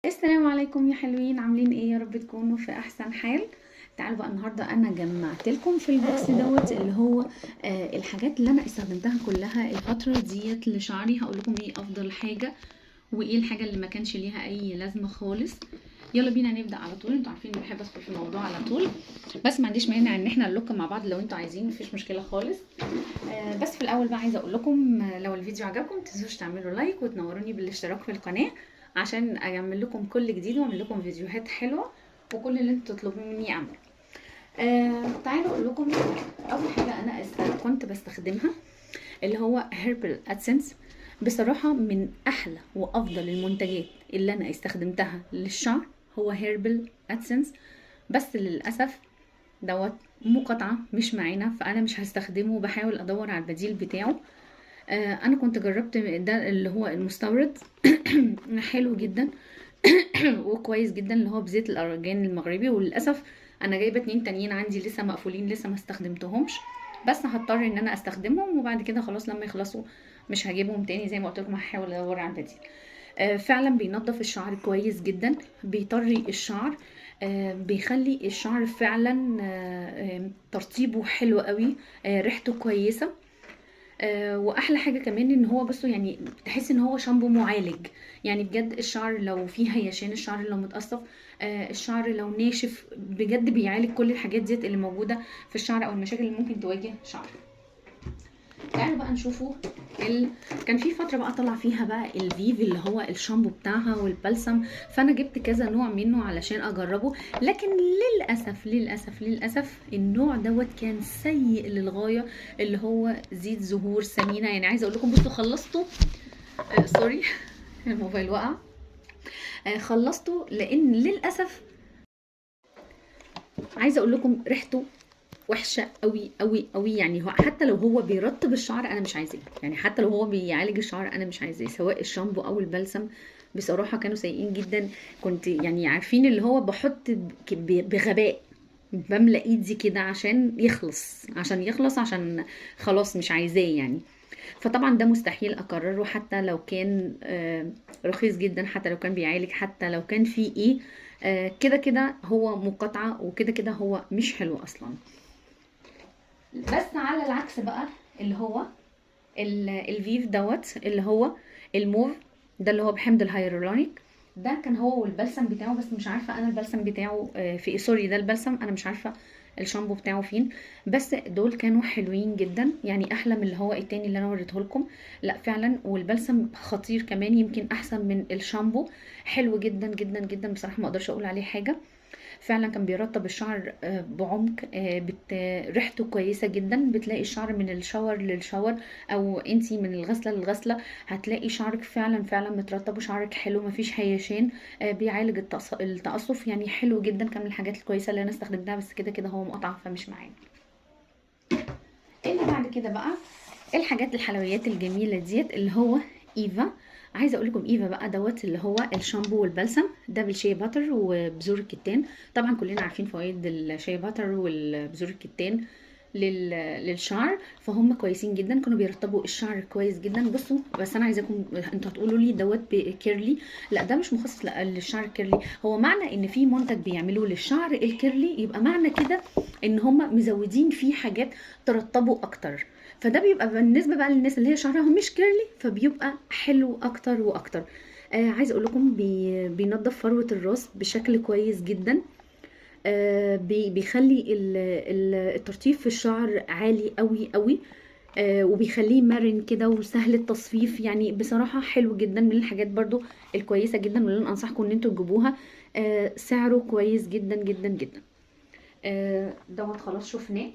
السلام عليكم يا حلوين، عاملين ايه؟ يا رب تكونوا في احسن حال. تعالوا بقى النهارده انا جمعت لكم في البوكس دوت اللي هو الحاجات اللي انا استخدمتها كلها الفتره ديت لشعري. هقول لكم ايه افضل حاجه وايه الحاجه اللي ما كانش ليها اي لازمه خالص. يلا بينا نبدا على طول. انتوا عارفين بحب ادخل في الموضوع على طول، بس ما عنديش مانع ان احنا نلوك مع بعض لو انتوا عايزين، مفيش مشكله خالص. بس في الاول بقى عايزه اقول لكم لو الفيديو عجبكم متنسوش تعملوا لايك وتنوروني بالاشتراك في القناه عشان اعمل لكم كل جديد واعمل لكم فيديوهات حلوه وكل اللي انتوا تطلبوه مني اعمله. تعالوا اقول لكم اول حاجه انا كنت بستخدمها اللي هو هيربل ادسنس. بصراحه من احلى وافضل المنتجات اللي انا استخدمتها للشعر هو هيربل ادسنس، بس للاسف دوت مقاطعه مش معانا فانا مش هستخدمه، بحاول ادور على البديل بتاعه. انا كنت جربت ده اللي هو المستورد حلو جدا وكويس جدا اللي هو بزيت الارجان المغربي، وللاسف انا جايبه 2 تانيين عندي لسه مقفولين لسه ما استخدمتهمش، بس هضطر ان انا استخدمهم وبعد كده خلاص لما يخلصوا مش هجيبهم تاني. زي ما قلت لكم هحاول ادور على البديل. فعلا بينظف الشعر كويس جدا، بيطري الشعر، بيخلي الشعر فعلا ترطيبه حلو قوي، ريحته كويسه. واحلى حاجه كمان ان هو بصوا يعني تحس ان هو شامبو معالج. يعني بجد الشعر لو فيه هيشان، الشعر لو متقصف، الشعر لو ناشف، بجد بيعالج كل الحاجات ديت اللي موجوده في الشعر او المشاكل اللي ممكن تواجه الشعر. تعالوا بقى نشوفوا كان في فتره بقى طلع فيها بقى الفيف اللي هو الشامبو بتاعها والبلسم، فانا جبت كذا نوع منه علشان اجربه، لكن للاسف للاسف للاسف النوع دوت كان سيء للغايه، اللي هو زيت زهور سمينه. يعني عايزه اقول لكم بصوا خلصته سوري الموبايل وقع. خلصته لان للاسف عايزه اقول لكم ريحته وحشه قوي قوي قوي. يعني هو حتى لو هو بيرطب الشعر انا مش عايزاه، يعني حتى لو هو بيعالج الشعر انا مش عايزاه، سواء الشامبو او البلسم بصراحه كانوا سيئين جدا. كنت يعني عارفين اللي هو بحط بغباء، بملى ايدي كده عشان يخلص عشان خلاص مش عايزاه يعني. فطبعا ده مستحيل اكرره حتى لو كان رخيص جدا، حتى لو كان بيعالج، حتى لو كان فيه ايه، كده كده هو مقاطعه وكده كده هو مش حلو اصلا. بس على العكس بقى اللي هو الفيف دوت اللي هو الموف ده اللي هو بحمض الهيرولونيك، ده كان هو والبلسم بتاعه، بس مش عارفه انا البلسم بتاعه في سوري ده البلسم انا مش عارفه الشامبو بتاعه فين. بس دول كانوا حلوين جدا، يعني احلى من اللي هو التاني اللي انا وريته لكم. لا فعلا، والبلسم خطير كمان، يمكن احسن من الشامبو، حلو جدا جدا جدا بصراحه ما اقدرش اقول عليه حاجه. فعلا كان بيرطب الشعر بعمق، ريحته كويسة جدا. بتلاقي الشعر من الشاور للشاور او انتي من الغسلة للغسلة هتلاقي شعرك فعلا فعلا مترطب وشعرك حلو مفيش هيشان، بيعالج التقصف. يعني حلو جدا، كان من الحاجات الكويسة اللي انا استخدمتها، بس كده كده هو مقطع فمش معانا. اللي بعد كده بقى الحاجات الحلويات الجميله ديت اللي هو ايفا. عايزه اقول لكم ايفا بقى دوت اللي هو الشامبو والبلسم ده بالشيا باتر وبذور الكتان. طبعا كلنا عارفين فوائد الشيا باتر والبذور الكتان للشعر، فهم كويسين جدا، كانوا بيرطبوا الشعر كويس جدا. بصوا بس انا عايزاكم انتوا هتقولوا لي دوت كيرلي، لا ده مش مخصص للشعر الكيرلي. هو معنى ان في منتج بيعملوه للشعر الكيرلي يبقى معنى كده ان هم مزودين فيه حاجات ترطبه اكتر، فده بيبقى بالنسبه بقى للناس اللي هي شعرها مش كيرلي فبيبقى حلو اكتر واكتر. عايزه اقول لكم بينظف فروه الراس بشكل كويس جدا، بيخلي الترطيب في الشعر عالي قوي قوي، وبيخليه مرن كده وسهل التصفيف. يعني بصراحه حلو جدا، من الحاجات برضو الكويسه جدا واللي انا انصحكم ان انتوا تجيبوها. سعره كويس جدا جدا جدا. دوت خلاص شفناه.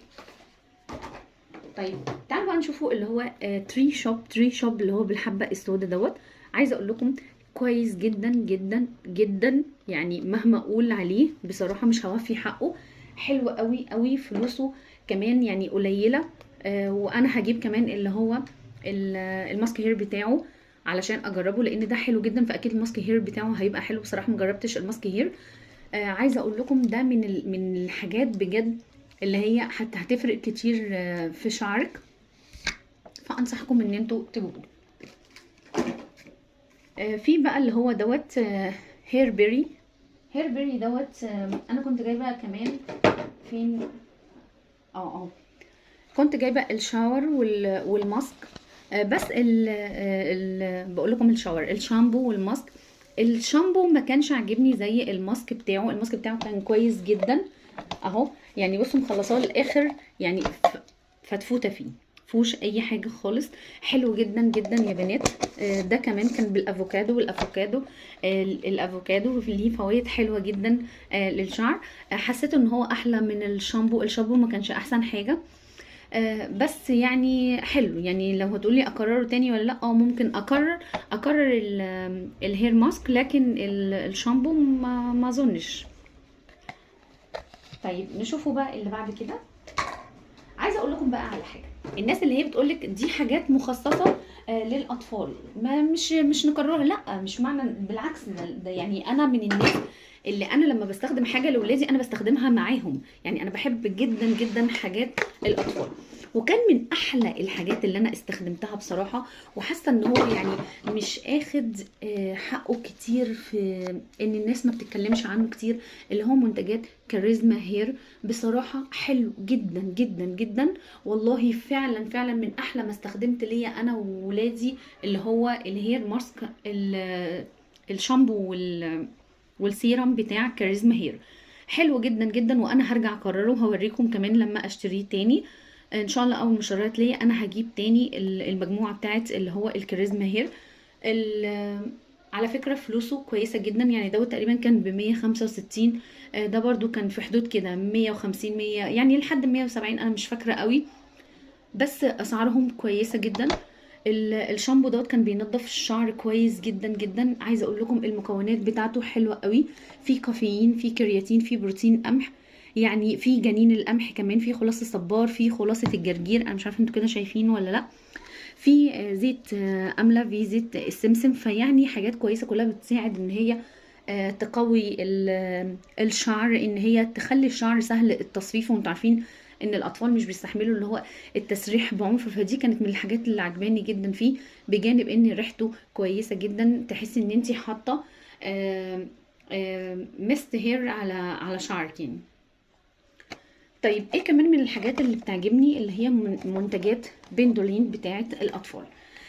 طيب تعالوا بقى نشوفوا اللي هو تري شوب اللي هو بالحبه السوداء دوت. عايزه اقول لكم كويس جدا جدا جدا، يعني مهما اقول عليه بصراحه مش هوفي حقه. حلو قوي قوي، فلوسه كمان يعني قليله. وانا هجيب كمان اللي هو الماسك هير بتاعه علشان اجربه، لان ده حلو جدا فاكيد الماسك هير بتاعه هيبقى حلو. بصراحه مجربتش الماسك هير. عايزه اقول لكم ده من الحاجات بجد اللي هي هتفرق كتير في شعرك، فانصحكم ان انتوا تجيبوه. في بقى اللي هو دوت هير بيري. هير بيري دوت انا كنت جايبه كمان فين، كنت جايبه الشاور والماسك. بس بقول لكم الشاور، الشامبو والماسك. الشامبو ما كانش عاجبني زي الماسك بتاعه. الماسك بتاعه كان كويس جدا اهو، يعني بصوا مخلصاه للاخر، يعني فتفوته فيه، مفيهوش اي حاجه خالص. حلو جدا جدا يا بنات. ده كمان كان بالافوكادو، والافوكادو الافوكادو ليه فوائد حلوه جدا للشعر. حسيت ان هو احلى من الشامبو. الشامبو ما كانش احسن حاجه، بس يعني حلو. يعني لو هتقولي اكرره تاني ولا لا، ممكن اكرر الهير ماسك، لكن الشامبو ما اظنش. طيب نشوفوا بقى اللي بعد كده. عايزه اقول لكم بقى على حاجه، الناس اللي هي بتقولك دي حاجات مخصصه للاطفال، ما مش نكررها، لا مش معنى، بالعكس ده يعني انا من الناس اللي انا لما بستخدم حاجه لاولادي انا بستخدمها معاهم. يعني انا بحب جدا جدا حاجات الاطفال، وكان من احلى الحاجات اللي انا استخدمتها بصراحه، وحاسه ان هو يعني مش اخد حقه كتير في ان الناس ما بتتكلمش عنه كتير، اللي هو منتجات كاريزما هير. بصراحه حلو جدا جدا جدا والله، فعلا فعلا من احلى ما استخدمت ليا انا وولادي، اللي هو الهير ماسك، الشامبو والسيرم بتاع كاريزما هير. حلو جدا جدا، وانا هرجع اكرره وهوريكم كمان لما اشتريه تاني ان شاء الله. اول مشتريات ليا انا هجيب تاني المجموعه بتاعت اللي هو الكاريزما هير. على فكره فلوسه كويسه جدا، يعني دوت تقريبا كان ب 165. ده برضو كان في حدود كده 150 100 يعني لحد 170، انا مش فاكره قوي، بس اسعارهم كويسه جدا. الشامبو دوت كان بينظف الشعر كويس جدا جدا. عايزه اقول لكم المكونات بتاعته حلوه قوي، في كافيين، في كرياتين، في بروتين قمح، يعني في جنين القمح كمان، في خلاصه الصبار، في خلاصه الجرجير، انا مش عارفه انتوا كده شايفين ولا لا، في زيت امله، في زيت السمسم. فيعني حاجات كويسه كلها بتساعد ان هي تقوي الشعر، ان هي تخلي الشعر سهل التصفيف. وانتوا عارفين ان الاطفال مش بيستحملوا اللي هو التسريح بعنف، فدي كانت من الحاجات اللي عجباني جدا فيه، بجانب ان ريحته كويسه جدا، تحسي ان انتي حاطه ميست هير على شعرك يعني. طيب ايه كمان من الحاجات اللي بتعجبني، اللي هي منتجات بندولين بتاعه الاطفال،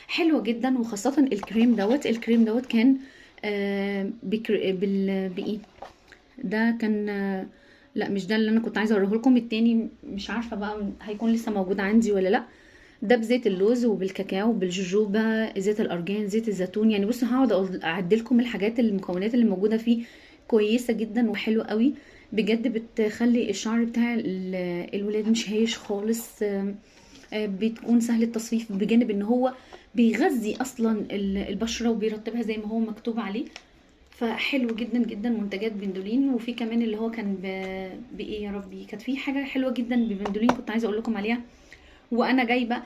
حلوه جدا. وخاصه الكريم دوت، الكريم دوت كان بايه ده، كان لا مش ده اللي انا كنت عايزه اوريه لكم، التاني مش عارفه بقى هيكون لسه موجود عندي ولا لا. ده بزيت اللوز وبالكاكاو بالجوجوبا، زيت الارجان، زيت الزيتون. يعني بصوا هقعد اعد لكم الحاجات، المكونات اللي موجوده فيه كويسه جدا وحلوه قوي بجد، بتخلي الشعر بتاع الولاد مش هايش خالص. بتكون سهل التصفيف، بجانب ان هو بيغذي اصلا البشره وبيرطبها زي ما هو مكتوب عليه. فحلو جدا جدا منتجات بندولين. وفي كمان اللي هو كان بايه يا ربي، كانت في حاجه حلوه جدا ببندولين كنت عايزه اقول لكم عليها، وانا جايبه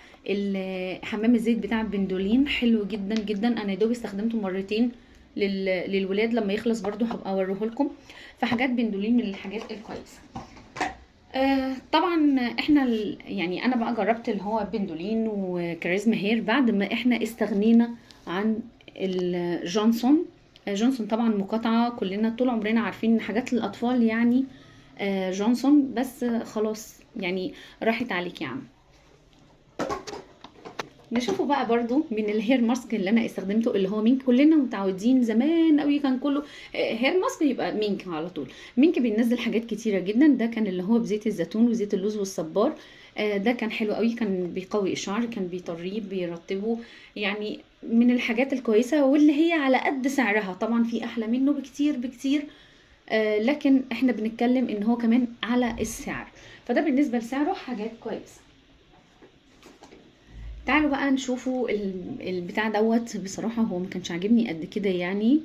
حمام الزيت بتاع بندولين، حلو جدا جدا. انا يا دوب استخدمته مرتين للولاد، لما يخلص برضو هبقى اوريه لكم. فحاجات بندولين من الحاجات الكويسه. طبعا احنا يعني انا بقى جربت اللي هو بندولين وكاريزما هير بعد ما احنا استغنينا عن الجونسون. جونسون طبعا مقاطعه، كلنا طول عمرنا عارفين حاجات للاطفال يعني جونسون، بس خلاص يعني راحت عليك يا عم. نشوفه بقى برضو من الهير ماسك اللي انا استخدمته، اللي هو مينك. كلنا متعودين زمان قوي كان كله هير ماسك يبقى مينك على طول. مينك بينزل حاجات كتيره جدا. ده كان اللي هو بزيت الزيتون وزيت اللوز والصبار. ده كان حلو قوي، كان بيقوي الشعر، كان بيطريه بيرطبه، يعني من الحاجات الكويسه واللي هي على قد سعرها. طبعا في احلى منه بكتير بكتير، لكن احنا بنتكلم ان هو كمان على السعر، فده بالنسبه لسعره حاجات كويسه. تعالوا بقى نشوفوا البتاع دوت. بصراحة هو ما كانش عاجبني قد كده يعني.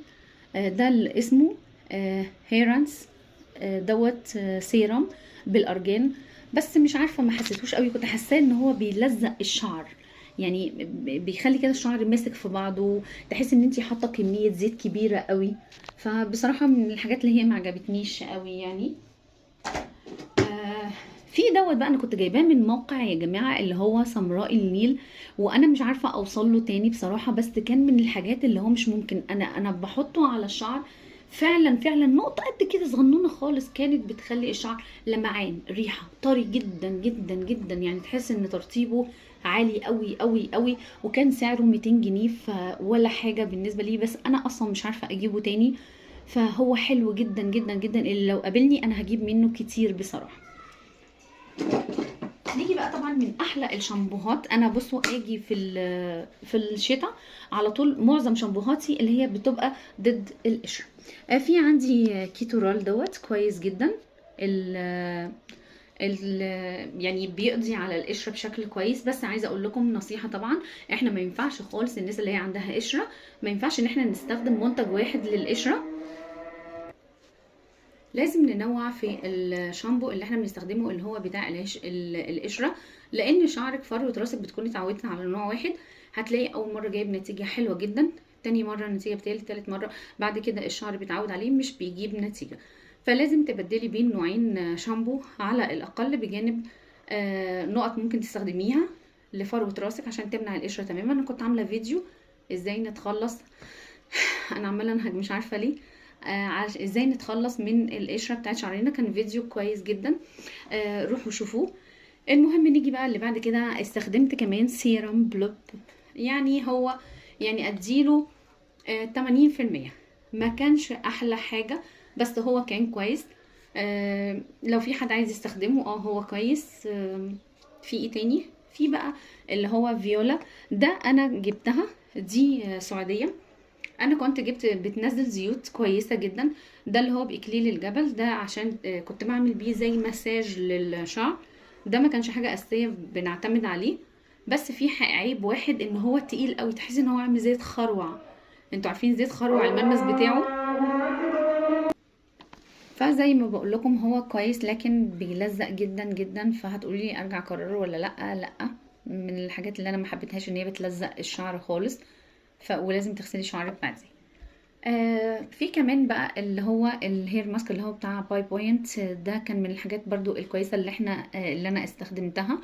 ده اللي اسمه هيرانس دوت سيرم بالارجان، بس مش عارفة ما حسيتوش قوي. كنت حاساه ان هو بيلزق الشعر، يعني بيخلي كده الشعر ماسك في بعضه، تحس ان انتي حاطة كمية زيت كبيرة قوي. فبصراحة من الحاجات اللي هي ما عجبتنيش قوي يعني. في دوت بقى انا كنت جايباه من موقع يا جماعه، اللي هو سمراء النيل، وانا مش عارفه اوصل له تاني بصراحه، بس كان من الحاجات اللي هو مش ممكن، انا بحطه على الشعر فعلا فعلا نقطة قد كده صغنونة خالص، كانت بتخلي الشعر لمعان، ريحة طري جدا جدا جدا، يعني تحس ان ترطيبه عالي قوي قوي قوي. وكان سعره 200 جنيه ولا حاجة بالنسبة لي، بس انا اصلا مش عارفة اجيبه تاني. فهو حلو جدا جدا جدا، اللي لو قابلني انا هجيب منه كتير بصراحة. نيجي بقى طبعا من احلى الشامبوهات. انا بصوا اجي في الشتاء على طول معظم شامبوهاتي اللي هي بتبقى ضد القشره. في عندي كيتورال دوت كويس جدا. ال ال يعني بيقضي على القشره بشكل كويس. بس عايزه اقول لكم نصيحه طبعا، احنا ما ينفعش خالص الناس اللي هي عندها قشره، ما ينفعش ان احنا نستخدم منتج واحد للقشره. لازم ننوع في الشامبو اللي احنا بنستخدمه اللي هو بتاع القشره، لان شعرك فروه راسك بتكوني اتعودتي على نوع واحد، هتلاقي اول مره جايب نتيجه حلوه جدا، تاني مره نتيجه بتالت، تالت مره بعد كده الشعر بيتعود عليه مش بيجيب نتيجه. فلازم تبدلي بين نوعين شامبو على الاقل، بجانب نقط ممكن تستخدميها لفروه راسك عشان تمنع القشره تماما. انا كنت عامله فيديو ازاي نتخلص انا عماله انهج مش عارفه ليه، ازاي نتخلص من القشره بتاعت شعرنا، كان فيديو كويس جدا، روحوا شوفوه. المهم نيجي بقى اللي بعد كده، استخدمت كمان سيرم بلوب. يعني هو يعني اديله 80%، ما كانش احلى حاجه بس هو كان كويس. لو في حد عايز يستخدمه هو كويس. في ايه تاني؟ في بقى اللي هو فيولا، ده انا جبتها، دي سعوديه. انا كنت جبت بتنزل زيوت كويسه جدا، ده اللي هو باكليل الجبل ده، عشان كنت بعمل بيه زي مساج للشعر. ده ما كانش حاجه اساسيه بنعتمد عليه، بس في عيب واحد ان هو تقيل قوي، تحسي ان هو عامل زيت خروع. انتوا عارفين زيت خروع الملمس بتاعه. فزي ما بقول لكم هو كويس لكن بيلزق جدا جدا. فهتقولي لي ارجع اكرره ولا لا؟ لا، من الحاجات اللي انا ما حبيتهاش ان هي بتلزق الشعر خالص. ولازم تغسلي شعرك بعدين. في كمان بقى اللي هو الهير ماسك اللي هو بتاع باي بوينت، ده كان من الحاجات برضو الكويسة اللي احنا اللي انا استخدمتها.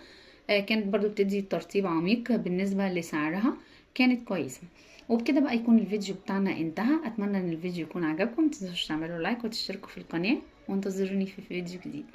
كانت برضو بتدي ترطيب عميق بالنسبة لسعرها، كانت كويسة. وبكده بقى يكون الفيديو بتاعنا انتهى. اتمنى ان الفيديو يكون عجبكم، متنسوش تعملوا لايك وتشتركوا في القناة، وانتظروني في فيديو جديد.